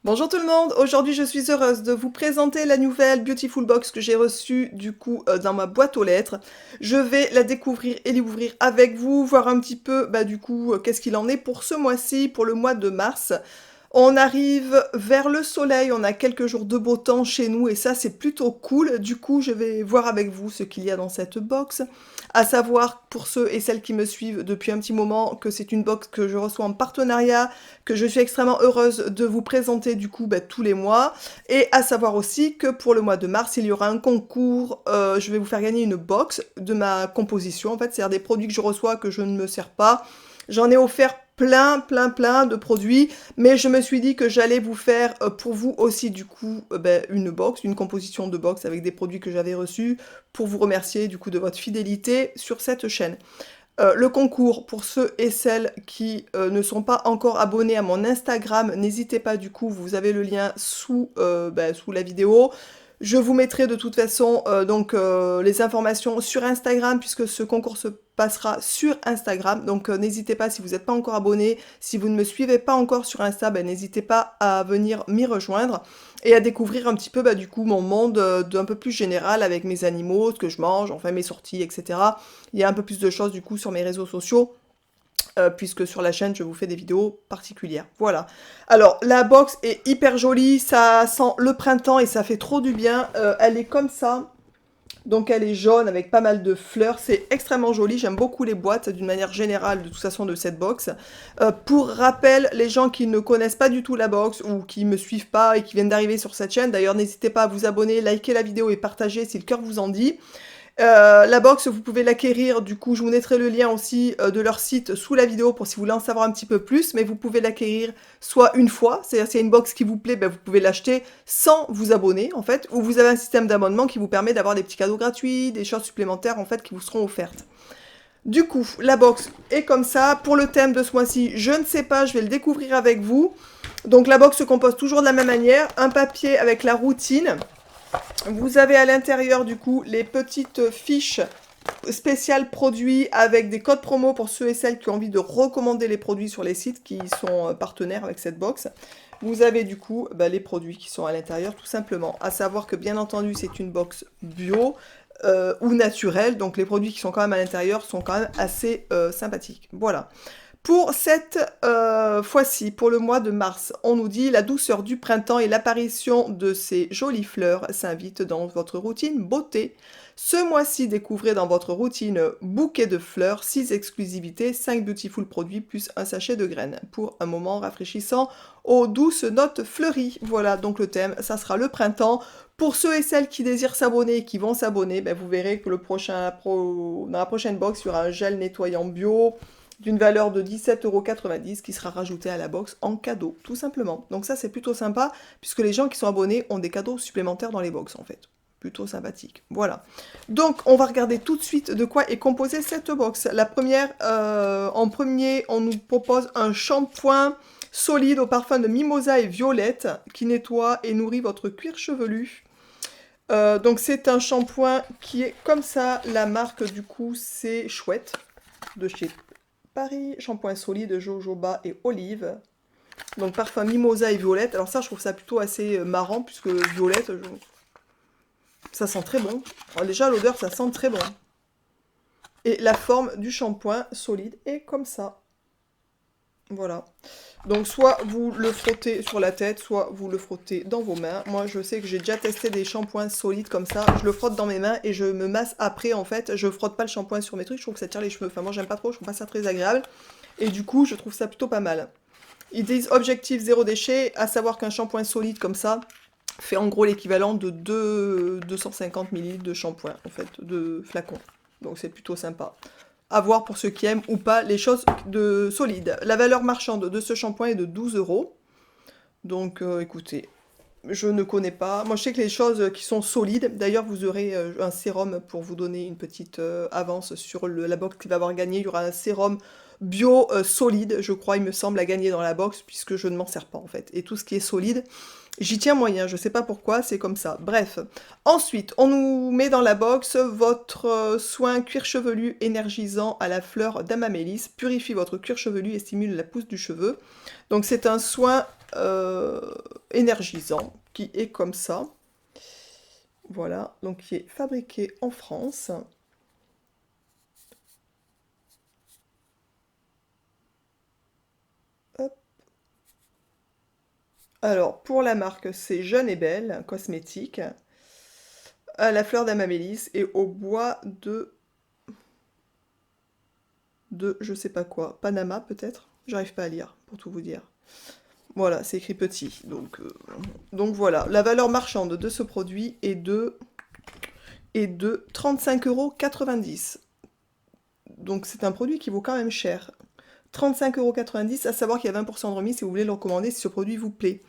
Bonjour tout le monde, aujourd'hui je suis heureuse de vous présenter la nouvelle Beautiful Box que j'ai reçue du coup dans ma boîte aux lettres. Je vais la découvrir et l'ouvrir avec vous, voir un petit peu du coup qu'est-ce qu'il en est pour ce mois-ci, pour le mois de mars. On arrive vers le soleil, on a quelques jours de beau temps chez nous et ça c'est plutôt cool. Du coup je vais voir avec vous ce qu'il y a dans cette box. À savoir pour ceux et celles qui me suivent depuis un petit moment que c'est une box que je reçois en partenariat, que je suis extrêmement heureuse de vous présenter du coup tous les mois. Et à savoir aussi que pour le mois de mars il y aura un concours, je vais vous faire gagner une box de ma composition en fait, c'est-à-dire des produits que je reçois que je ne me sers pas. J'en ai offert plein de produits, mais je me suis dit que j'allais vous faire pour vous aussi du coup une box, une composition de box avec des produits que j'avais reçus pour vous remercier du coup de votre fidélité sur cette chaîne. Le concours, pour ceux et celles qui ne sont pas encore abonnés à mon Instagram, n'hésitez pas du coup, vous avez le lien sous la vidéo. Je vous mettrai de toute façon les informations sur Instagram puisque ce concours se passera sur Instagram. Donc n'hésitez pas si vous n'êtes pas encore abonné, si vous ne me suivez pas encore sur Insta, n'hésitez pas à venir m'y rejoindre et à découvrir un petit peu du coup mon monde d'un peu plus général avec mes animaux, ce que je mange, enfin mes sorties, etc. Il y a un peu plus de choses du coup sur mes réseaux sociaux. Puisque sur la chaîne je vous fais des vidéos particulières. Voilà. Alors la box est hyper jolie, ça sent le printemps et ça fait trop du bien. Elle est comme ça. Donc elle est jaune avec pas mal de fleurs, c'est extrêmement joli, j'aime beaucoup les boîtes d'une manière générale de toute façon de cette box. Pour rappel, les gens qui ne connaissent pas du tout la box ou qui me suivent pas et qui viennent d'arriver sur cette chaîne, d'ailleurs n'hésitez pas à vous abonner, liker la vidéo et partager si le cœur vous en dit. La box, vous pouvez l'acquérir, du coup je vous mettrai le lien aussi de leur site sous la vidéo pour si vous voulez en savoir un petit peu plus, mais vous pouvez l'acquérir soit une fois, c'est-à-dire s'il y a une box qui vous plaît, vous pouvez l'acheter sans vous abonner en fait, ou vous avez un système d'abonnement qui vous permet d'avoir des petits cadeaux gratuits, des choses supplémentaires en fait qui vous seront offertes. Du coup, la box est comme ça, pour le thème de ce mois-ci, je ne sais pas, je vais le découvrir avec vous. Donc la box se compose toujours de la même manière, un papier avec la routine. Vous avez à l'intérieur du coup les petites fiches spéciales produits avec des codes promo pour ceux et celles qui ont envie de recommander les produits sur les sites qui sont partenaires avec cette box. Vous avez du coup les produits qui sont à l'intérieur tout simplement. À savoir que bien entendu c'est une box bio ou naturelle, donc les produits qui sont quand même à l'intérieur sont quand même assez sympathiques. Voilà. Pour cette fois-ci, pour le mois de mars, on nous dit la douceur du printemps et l'apparition de ces jolies fleurs s'invitent dans votre routine beauté. Ce mois-ci, découvrez dans votre routine bouquet de fleurs, 6 exclusivités, 5 beautiful produits plus un sachet de graines pour un moment rafraîchissant aux douces notes fleuries. Voilà donc le thème, ça sera le printemps. Pour ceux et celles qui désirent s'abonner et qui vont s'abonner, vous verrez que dans la prochaine box, il y aura un gel nettoyant bio d'une valeur de 17,90 € qui sera rajouté à la box en cadeau, tout simplement. Donc ça, c'est plutôt sympa, puisque les gens qui sont abonnés ont des cadeaux supplémentaires dans les box, en fait. Plutôt sympathique. Voilà. Donc, on va regarder tout de suite de quoi est composée cette box. La première, en premier, on nous propose un shampoing solide au parfum de mimosa et violette qui nettoie et nourrit votre cuir chevelu. Donc c'est un shampoing qui est comme ça. La marque, du coup, c'est Chouette, de chez Paris, shampoing solide, jojoba et olive. Donc parfum mimosa et violette. Alors ça, je trouve ça plutôt assez marrant, puisque violette, ça sent très bon. Alors déjà, l'odeur, ça sent très bon. Et la forme du shampoing solide est comme ça. Voilà. Donc soit vous le frottez sur la tête, soit vous le frottez dans vos mains. Moi, je sais que j'ai déjà testé des shampoings solides comme ça. Je le frotte dans mes mains et je me masse après, en fait. Je frotte pas le shampoing sur mes trucs, je trouve que ça tire les cheveux. Enfin, moi, j'aime pas trop, je trouve pas ça très agréable. Et du coup, je trouve ça plutôt pas mal. Ils disent objectif zéro déchet, à savoir qu'un shampoing solide comme ça fait en gros l'équivalent de 250 ml de shampoing, en fait, de flacon. Donc c'est plutôt sympa. À voir pour ceux qui aiment ou pas les choses solides. La valeur marchande de ce shampoing est de 12 €. Donc écoutez, je ne connais pas. Moi je sais que les choses qui sont solides, d'ailleurs vous aurez un sérum pour vous donner une petite avance sur la box qui va avoir gagné. Il y aura un sérum bio solide, je crois, il me semble, à gagner dans la box, puisque je ne m'en sers pas en fait. Et tout ce qui est solide, j'y tiens moyen, je sais pas pourquoi, c'est comme ça. Bref. Ensuite, on nous met dans la box votre soin cuir chevelu énergisant à la fleur d'amamélis, purifie votre cuir chevelu et stimule la pousse du cheveu. Donc c'est un soin énergisant, qui est comme ça. Voilà, donc qui est fabriqué en France. Hop. Alors, pour la marque, c'est Jeune et Belle, cosmétique, à la fleur d'Amamélis et au bois de je sais pas quoi. Panama peut-être? J'arrive pas à lire, pour tout vous dire. Voilà, c'est écrit petit. Donc voilà, la valeur marchande de ce produit est de 35,90 €. Donc c'est un produit qui vaut quand même cher. 35,90 €, à savoir qu'il y a 20% de remise si vous voulez le recommander, si ce produit vous plaît.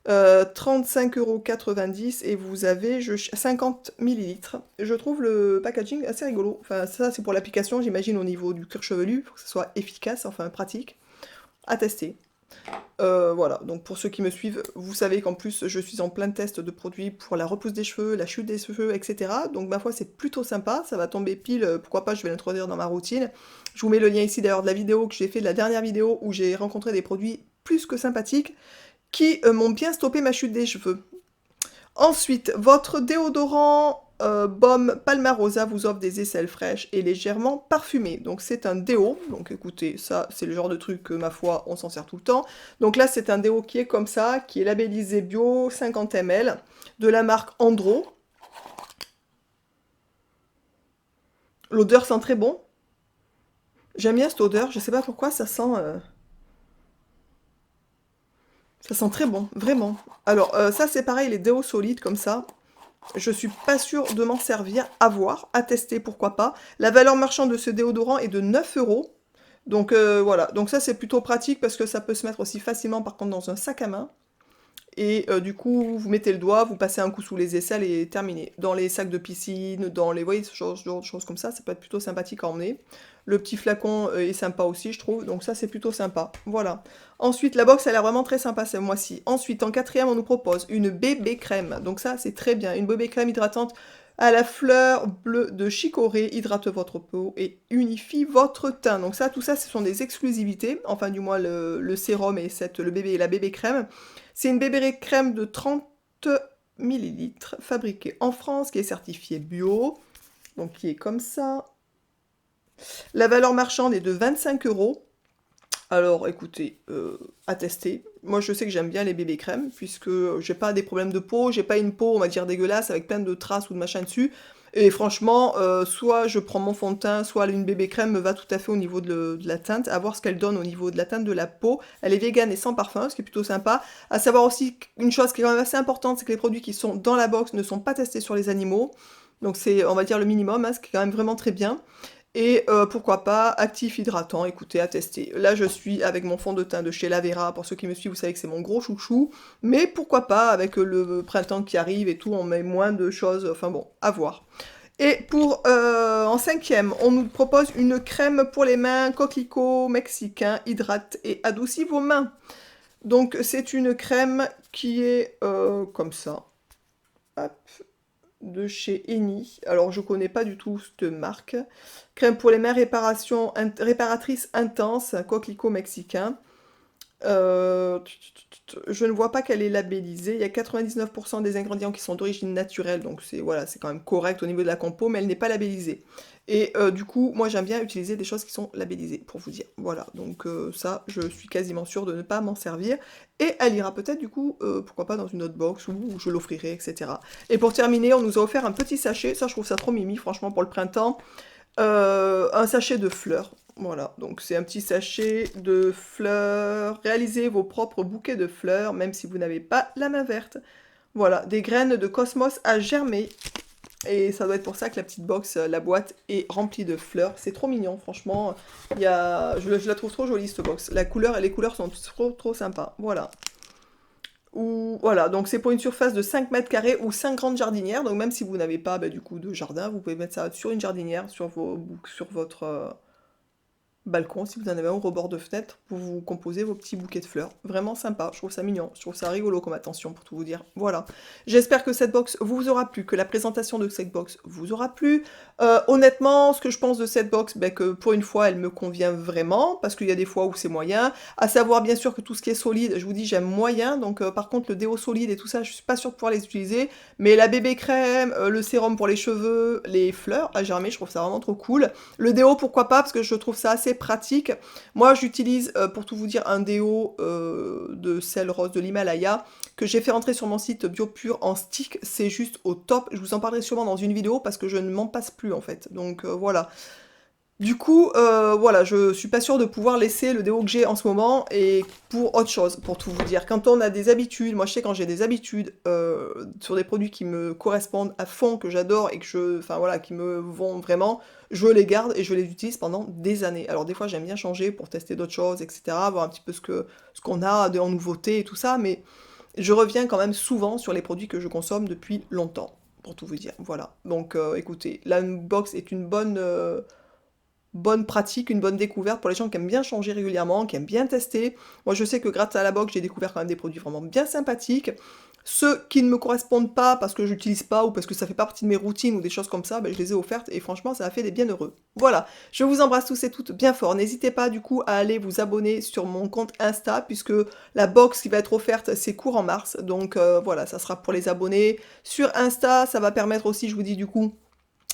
35,90 € et vous avez 50 millilitres. Je trouve le packaging assez rigolo. Enfin, ça, c'est pour l'application, j'imagine, au niveau du cuir chevelu, pour que ce soit efficace, enfin pratique, à tester. Voilà, donc pour ceux qui me suivent, vous savez qu'en plus, je suis en plein test de produits pour la repousse des cheveux, la chute des cheveux, etc. Donc ma foi, c'est plutôt sympa, ça va tomber pile, pourquoi pas, je vais l'introduire dans ma routine. Je vous mets le lien ici d'ailleurs de la vidéo que j'ai fait, de la dernière vidéo où j'ai rencontré des produits plus que sympathiques qui m'ont bien stoppé ma chute des cheveux. Ensuite, votre déodorant Baume Palmarosa vous offre des aisselles fraîches et légèrement parfumées. Donc c'est un déo, donc écoutez, ça c'est le genre de truc que ma foi on s'en sert tout le temps. Donc là c'est un déo qui est comme ça, qui est labellisé bio 50 ml, de la marque Andro. L'odeur sent très bon. J'aime bien cette odeur, je sais pas pourquoi, ça sent très bon, vraiment. Alors ça c'est pareil, les déos solides comme ça. Je suis pas sûre de m'en servir, à voir, à tester, pourquoi pas. La valeur marchande de ce déodorant est de 9 €. Donc voilà, donc ça c'est plutôt pratique parce que ça peut se mettre aussi facilement par contre dans un sac à main. Et du coup, vous mettez le doigt, vous passez un coup sous les aisselles et terminé. Dans les sacs de piscine, dans les, vous voyez, ce genre de choses comme ça peut être plutôt sympathique à emmener. Le petit flacon est sympa aussi, je trouve, donc ça c'est plutôt sympa. Voilà. Ensuite, la box, elle a l'air vraiment très sympa ce mois-ci. Ensuite, en quatrième, on nous propose une bébé crème. Donc ça, c'est très bien. Une bébé crème hydratante à la fleur bleue de chicorée, hydrate votre peau et unifie votre teint. Donc ça, tout ça, ce sont des exclusivités. Enfin, du moins, le sérum et la bébé crème. C'est une bébé crème de 30 millilitres, fabriquée en France, qui est certifiée bio. Donc qui est comme ça. La valeur marchande est de 25 €. Alors écoutez, à tester. Moi je sais que j'aime bien les bébés crèmes, puisque j'ai pas des problèmes de peau, j'ai pas une peau on va dire dégueulasse avec plein de traces ou de machin dessus. Et franchement, soit je prends mon fond de teint, soit une bébé crème me va tout à fait au niveau de la teinte, à voir ce qu'elle donne au niveau de la teinte de la peau. Elle est végane et sans parfum, ce qui est plutôt sympa. À savoir aussi une chose qui est quand même assez importante, c'est que les produits qui sont dans la box ne sont pas testés sur les animaux. Donc c'est, on va dire, le minimum, hein, ce qui est quand même vraiment très bien. Et pourquoi pas, actif hydratant, écoutez, à tester. Là, je suis avec mon fond de teint de chez Lavera. Pour ceux qui me suivent, vous savez que c'est mon gros chouchou. Mais pourquoi pas, avec le printemps qui arrive et tout, on met moins de choses. Enfin bon, à voir. Et en cinquième, on nous propose une crème pour les mains, coquelicot mexicain, hydrate et adoucit vos mains. Donc, c'est une crème qui est comme ça. Hop, de chez Eni. Alors, je connais pas du tout cette marque. Crème pour les mains, réparatrice intense, coquelicot mexicain. Je ne vois pas qu'elle est labellisée. Il y a 99% des ingrédients qui sont d'origine naturelle, donc c'est voilà, c'est quand même correct au niveau de la compo, mais elle n'est pas labellisée. Et du coup, moi j'aime bien utiliser des choses qui sont labellisées, pour vous dire. Voilà, donc ça, je suis quasiment sûre de ne pas m'en servir. Et elle ira peut-être du coup, pourquoi pas dans une autre box, ou je l'offrirai, etc. Et pour terminer, on nous a offert un petit sachet, ça je trouve ça trop mimi, franchement, pour le printemps. Un sachet de fleurs. Voilà, donc c'est un petit sachet de fleurs. Réalisez vos propres bouquets de fleurs, même si vous n'avez pas la main verte. Voilà, des graines de cosmos à germer. Et ça doit être pour ça que la petite box, la boîte, est remplie de fleurs. C'est trop mignon, franchement. Je la trouve trop jolie, cette box. La couleur et les couleurs sont trop sympas. Voilà. Voilà, donc c'est pour une surface de 5 mètres carrés ou 5 grandes jardinières. Donc même si vous n'avez pas du coup de jardin, vous pouvez mettre ça sur une jardinière, sur votre balcon, si vous en avez un au rebord de fenêtre, pour vous composer vos petits bouquets de fleurs. Vraiment sympa, je trouve ça mignon, je trouve ça rigolo comme attention pour tout vous dire. Voilà. J'espère que cette box vous aura plu, que la présentation de cette box vous aura plu. Honnêtement, ce que je pense de cette box, ben, que pour une fois, elle me convient vraiment, parce qu'il y a des fois où c'est moyen. À savoir, bien sûr, que tout ce qui est solide, je vous dis, j'aime moyen. Donc, par contre, le déo solide et tout ça, je suis pas sûre de pouvoir les utiliser. Mais la bébé crème, le sérum pour les cheveux, les fleurs à germer, je trouve ça vraiment trop cool. Le déo, pourquoi pas, parce que je trouve ça assez pratique. Moi, j'utilise, pour tout vous dire, un déo de sel rose de l'Himalaya que j'ai fait rentrer sur mon site BioPure en stick. C'est juste au top. Je vous en parlerai sûrement dans une vidéo parce que je ne m'en passe plus en fait. Donc voilà. Du coup, voilà, je suis pas sûre de pouvoir laisser le déo que j'ai en ce moment et pour autre chose, pour tout vous dire. Quand on a des habitudes, moi je sais quand j'ai des habitudes sur des produits qui me correspondent à fond, que j'adore et que enfin voilà, qui me vont vraiment, je les garde et je les utilise pendant des années. Alors des fois j'aime bien changer pour tester d'autres choses, etc., voir un petit peu ce qu'on a en nouveauté et tout ça, mais je reviens quand même souvent sur les produits que je consomme depuis longtemps, pour tout vous dire. Voilà. Donc écoutez, la box est une bonne pratique, une bonne découverte pour les gens qui aiment bien changer régulièrement, qui aiment bien tester. Moi, je sais que grâce à la box, j'ai découvert quand même des produits vraiment bien sympathiques. Ceux qui ne me correspondent pas parce que j'utilise pas ou parce que ça fait pas partie de mes routines ou des choses comme ça, ben, je les ai offertes et franchement, ça a fait des bienheureux. Voilà, je vous embrasse tous et toutes bien fort. N'hésitez pas du coup à aller vous abonner sur mon compte Insta puisque la box qui va être offerte, c'est court en mars. Donc voilà, ça sera pour les abonnés. Sur Insta, ça va permettre aussi, je vous dis du coup,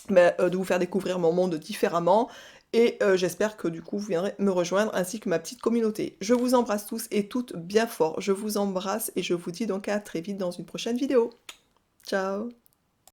de vous faire découvrir mon monde différemment. Et j'espère que du coup vous viendrez me rejoindre ainsi que ma petite communauté. Je vous embrasse tous et toutes bien fort. Je vous embrasse et je vous dis donc à très vite dans une prochaine vidéo. Ciao!